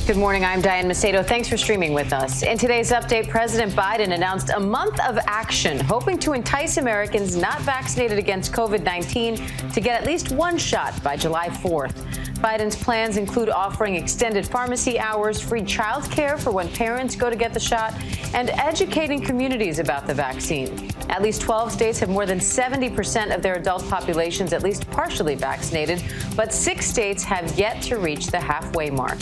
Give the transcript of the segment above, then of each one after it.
Good morning, I'm Diane Macedo. Thanks for streaming with us. In today's update, President Biden announced a month of action, hoping to entice Americans not vaccinated against COVID-19 to get at least one shot by July 4th. Biden's plans include offering extended pharmacy hours, free child care for when parents go to get the shot, and educating communities about the vaccine. At least 12 states have more than 70% of their adult populations at least partially vaccinated, but 6 states have yet to reach the halfway mark.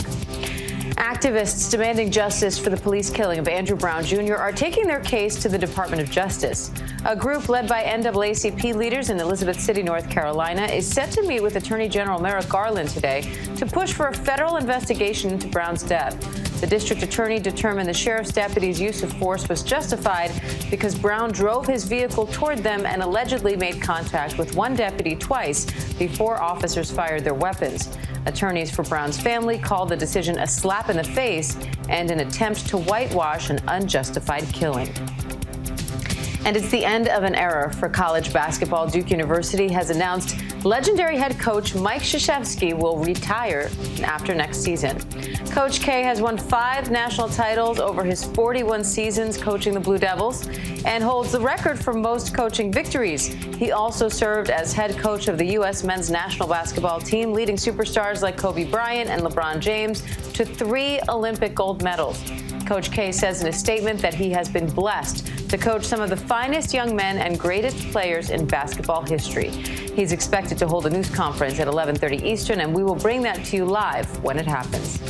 Activists demanding justice for the police killing of Andrew Brown Jr. are taking their case to the Department of Justice. A group led by NAACP leaders in Elizabeth City, North Carolina, is set to meet with Attorney General Merrick Garland today to push for a federal investigation into Brown's death. The district attorney determined the sheriff's deputy's use of force was justified because Brown drove his vehicle toward them and allegedly made contact with one deputy twice before officers fired their weapons. Attorneys for Brown's family called the decision a slap in the face and an attempt to whitewash an unjustified killing. And it's the end of an era for college basketball. Duke University has announced legendary head coach Mike Krzyzewski will retire after next season. Coach K has won 5 national titles over his 41 seasons coaching the Blue Devils and holds the record for most coaching victories. He also served as head coach of the U.S. men's national basketball team, leading superstars like Kobe Bryant and LeBron James to 3 Olympic gold medals. Coach K says in a statement that he has been blessed to coach some of the finest young men and greatest players in basketball history. He's expected to hold a news conference at 11:30 Eastern, and we will bring that to you live when it happens.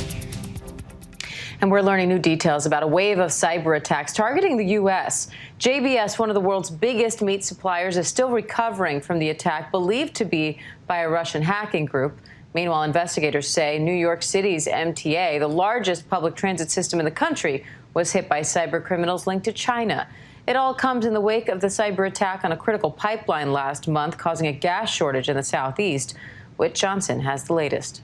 And we're learning new details about a wave of cyber attacks targeting the U.S. JBS, one of the world's biggest meat suppliers, is still recovering from the attack believed to be by a Russian hacking group. Meanwhile, investigators say New York City's MTA, the largest public transit system in the country, was hit by cyber criminals linked to China. It all comes in the wake of the cyber attack on a critical pipeline last month, causing a gas shortage in the southeast. Whit Johnson has the latest.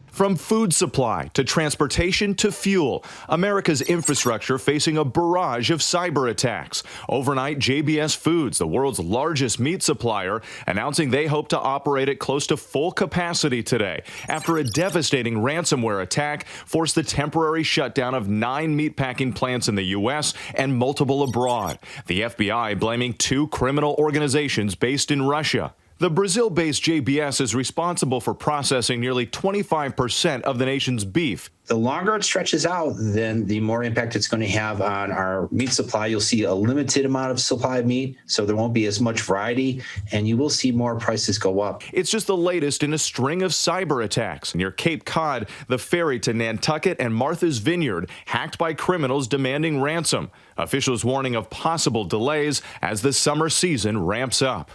From food supply to transportation to fuel, America's infrastructure facing a barrage of cyber attacks. Overnight, JBS Foods, the world's largest meat supplier, announcing they hope to operate at close to full capacity today after a devastating ransomware attack forced the temporary shutdown of 9 meatpacking plants in the U.S. and multiple abroad. The FBI blaming 2 criminal organizations based in Russia. The Brazil-based JBS is responsible for processing nearly 25% of the nation's beef. The longer it stretches out, then the more impact it's going to have on our meat supply. You'll see a limited amount of supply of meat, so there won't be as much variety, and you will see more prices go up. It's just the latest in a string of cyber attacks. Near Cape Cod, the ferry to Nantucket and Martha's Vineyard hacked by criminals demanding ransom. Officials warning of possible delays as the summer season ramps up.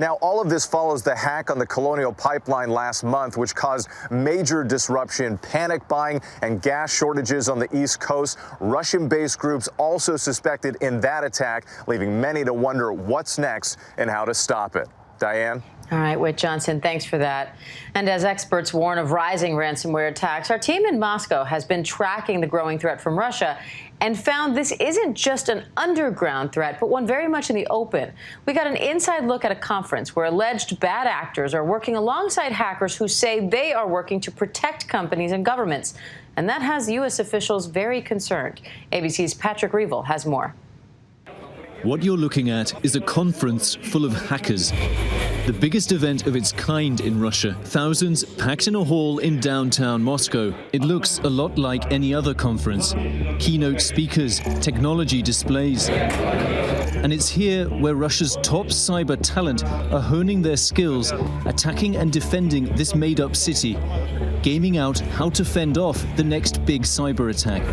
Now, all of this follows the hack on the Colonial Pipeline last month, which caused major disruption, panic buying, and gas shortages on the East Coast. Russian-based groups also suspected in that attack, leaving many to wonder what's next and how to stop it. Diane? All right, Whit Johnson, thanks for that. And as experts warn of rising ransomware attacks, our team in Moscow has been tracking the growing threat from Russia and found this isn't just an underground threat, but one very much in the open. We got an inside look at a conference where alleged bad actors are working alongside hackers who say they are working to protect companies and governments. And that has U.S. officials very concerned. ABC's Patrick Reevell has more. What you're looking at is a conference full of hackers. The biggest event of its kind in Russia. Thousands packed in a hall in downtown Moscow. It looks a lot like any other conference. Keynote speakers, technology displays. And it's here where Russia's top cyber talent are honing their skills, attacking and defending this made-up city, gaming out how to fend off the next big cyber attack.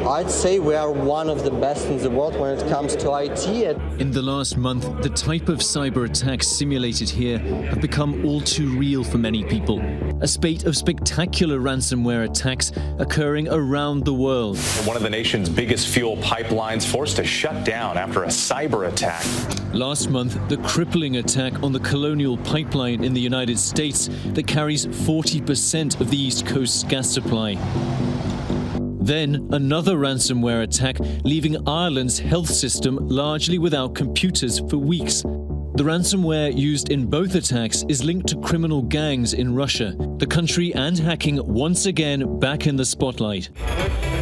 I'd say we are one of the best in the world when it comes to IT. In the last month, the type of cyber attacks simulated here have become all too real for many people. A spate of spectacular ransomware attacks occurring around the world. One of the nation's biggest fuel pipelines forced to shut down after a cyber attack. Last month, the crippling attack on the Colonial Pipeline in the United States that carries 40% of the East Coast's gas supply. Then another ransomware attack, leaving Ireland's health system largely without computers for weeks. The ransomware used in both attacks is linked to criminal gangs in Russia, The country and hacking once again back in the spotlight.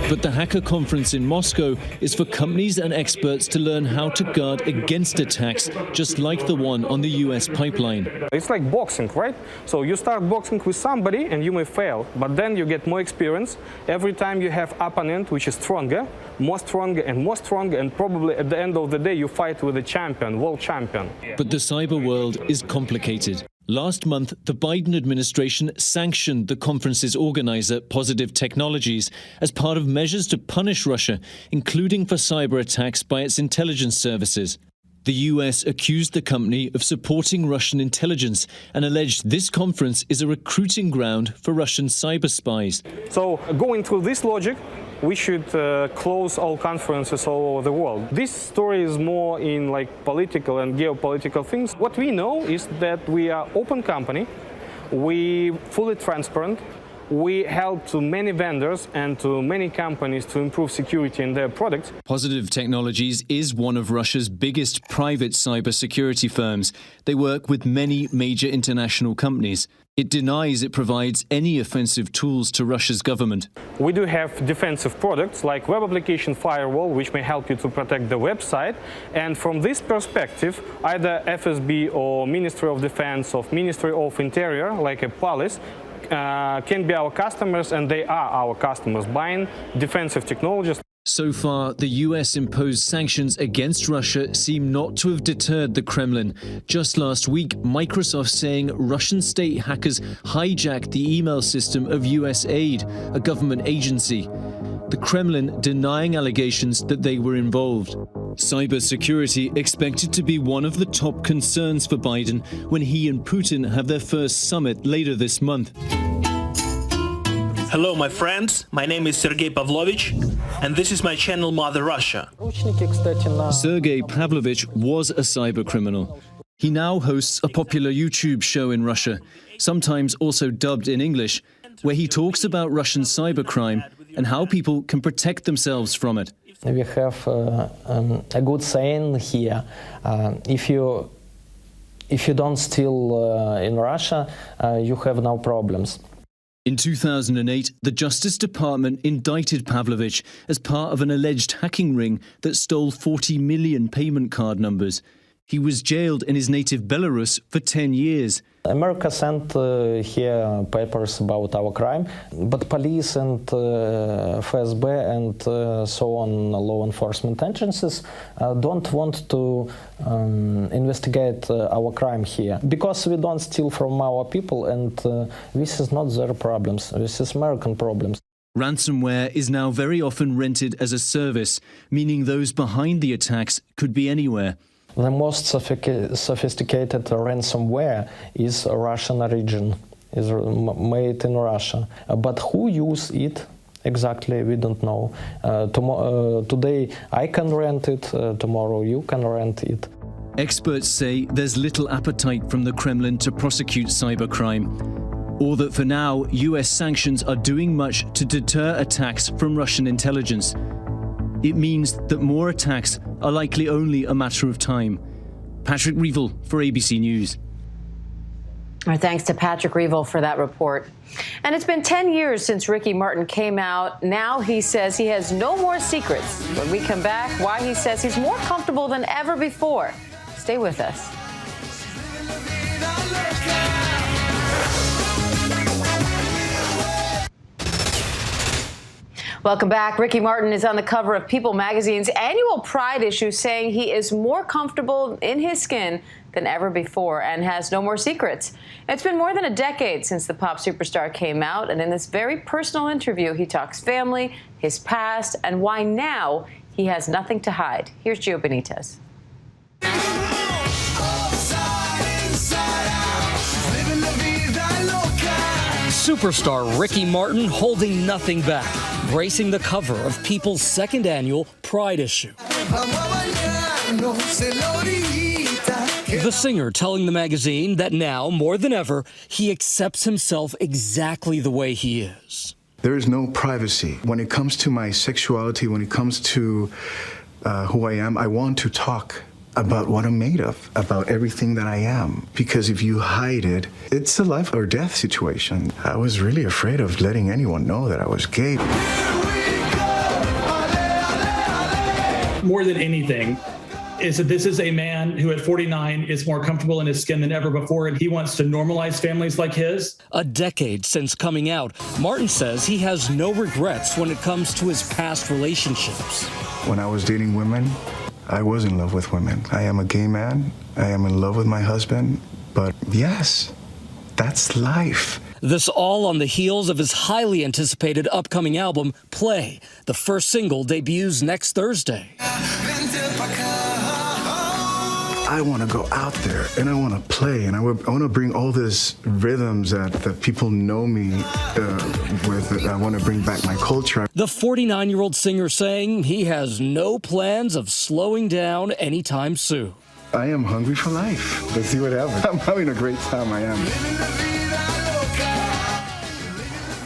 But the hacker conference in Moscow is for companies and experts to learn how to guard against attacks, just like the one on the US pipeline. It's like boxing, right? So you start boxing with somebody and you may fail, but then you get more experience. Every time you have opponent which is stronger, and probably at the end of the day you fight with a champion, world champion. But the cyber world is complicated. Last month, the Biden administration sanctioned the conference's organizer, Positive Technologies, as part of measures to punish Russia, including for cyber attacks by its intelligence services. The US accused the company of supporting Russian intelligence and alleged this conference is a recruiting ground for Russian cyber spies. So going through this logic, we should close all conferences all over the world. This story is more in like political and geopolitical things. What we know is that we are open company, we fully transparent, we help to many vendors and to many companies to improve security in their products. Positive Technologies is one of Russia's biggest private cybersecurity firms. They work with many major international companies. It denies it provides any offensive tools to Russia's government. We do have defensive products like web application firewall, which may help you to protect the website. And from this perspective, either FSB or Ministry of Defense or Ministry of Interior, like a police, can be our customers, and they are our customers buying defensive technologies. So far, the US imposed sanctions against Russia seem not to have deterred the Kremlin. Just last week, Microsoft saying Russian state hackers hijacked the email system of USAID, a government agency. The Kremlin denying allegations that they were involved. Cybersecurity expected to be one of the top concerns for Biden when he and Putin have their first summit later this month. Hello, my friends. My name is SERGEY PAVLOVICH, and this is my channel Mother Russia. SERGEY PAVLOVICH was a cybercriminal. He now hosts a popular YouTube show in Russia, sometimes also dubbed in English, where he talks about Russian cybercrime and how people can protect themselves from it. We have a good saying here: if you don't steal in Russia, you have no problems. In 2008, the Justice Department indicted Pavlovich as part of an alleged hacking ring that stole 40 million payment card numbers. He was jailed in his native Belarus for 10 years. America sent here papers about our crime, but police and FSB and so on, law enforcement agencies don't want to investigate our crime here, because we don't steal from our people, and this is not their problems, this is American problems. Ransomware is now very often rented as a service, meaning those behind the attacks could be anywhere. The most sophisticated ransomware is Russian origin, is made in Russia. But who use it exactly, we don't know. Today I can rent it, tomorrow you can rent it. Experts say there's little appetite from the Kremlin to prosecute cybercrime, or that for now US sanctions are doing much to deter attacks from Russian intelligence. It means that more attacks are likely only a matter of time. Patrick Reevell for ABC News. Our thanks to Patrick Reevell for that report. And it's been 10 years since Ricky Martin came out. Now he says he has no more secrets. When we come back, why he says he's more comfortable than ever before. Stay with us. Welcome back. Ricky Martin is on the cover of People magazine's annual Pride issue, saying he is more comfortable in his skin than ever before and has no more secrets. It's been more than a decade since the pop superstar came out, and in this very personal interview, he talks family, his past, and why now he has nothing to hide. Here's Gio Benitez. Superstar Ricky Martin holding nothing back, gracing the cover of People's second annual Pride issue. The singer telling the magazine that now, more than ever, he accepts himself exactly the way he is. There is no privacy. When it comes to my sexuality, when it comes to who I am, I want to talk about what I'm made of, about everything that I am. Because if you hide it, it's a life or death situation. I was really afraid of letting anyone know that I was gay. More than anything, is that this is a man who at 49 is more comfortable in his skin than ever before, and he wants to normalize families like his. A decade since coming out, Martin says he has no regrets when it comes to his past relationships. When I was dating women, I was in love with women. I am a gay man. I am in love with my husband. But yes, that's life. This all on the heels of his highly anticipated upcoming album, Play. The first single debuts next Thursday. I want to go out there and I want to play and I want to bring all these rhythms that people know me with. I want to bring back my culture. The 49-year-old singer saying he has no plans of slowing down anytime soon. I am hungry for life. Let's see what happens. I'm having a great time. I am.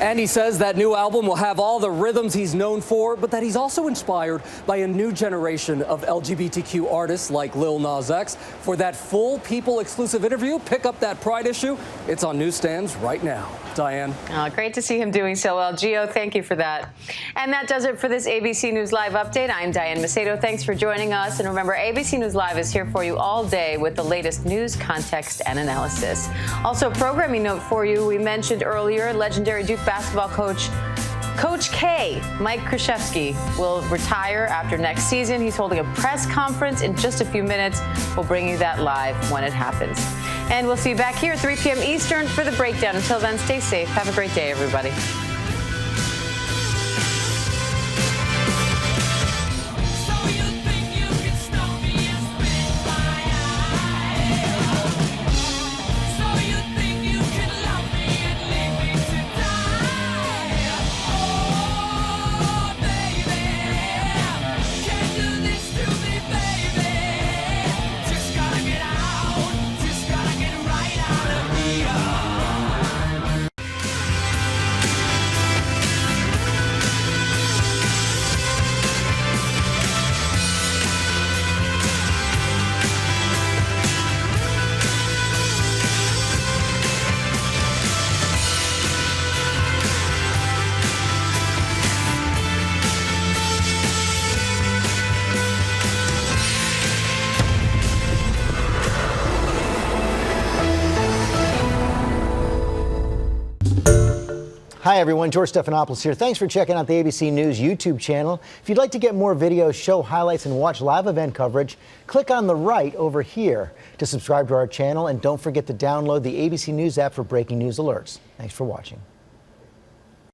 And he says that new album will have all the rhythms he's known for, but that he's also inspired by a new generation of LGBTQ artists like Lil Nas X. For that full People-exclusive interview, pick up that Pride issue. It's on newsstands right now. Diane. Great to see him doing so well. Gio, thank you for that. And that does it for this ABC News Live update. I'm Diane Macedo. Thanks for joining us. And remember, ABC News Live is here for you all day with the latest news, context, and analysis. Also, a programming note for you. We mentioned earlier, legendary Duke basketball coach Coach K, Mike Krzyzewski, will retire after next season. He's holding a press conference in just a few minutes. We'll bring you that live when it happens. And we'll see you back here at 3 p.m. Eastern for the breakdown. Until then, stay safe. Have a great day, everybody. Hi everyone, George Stephanopoulos here. Thanks for checking out the ABC News YouTube channel. If you'd like to get more videos, show highlights, and watch live event coverage, click on the right over here to subscribe to our channel, and don't forget to download the ABC News app for breaking news alerts. Thanks for watching.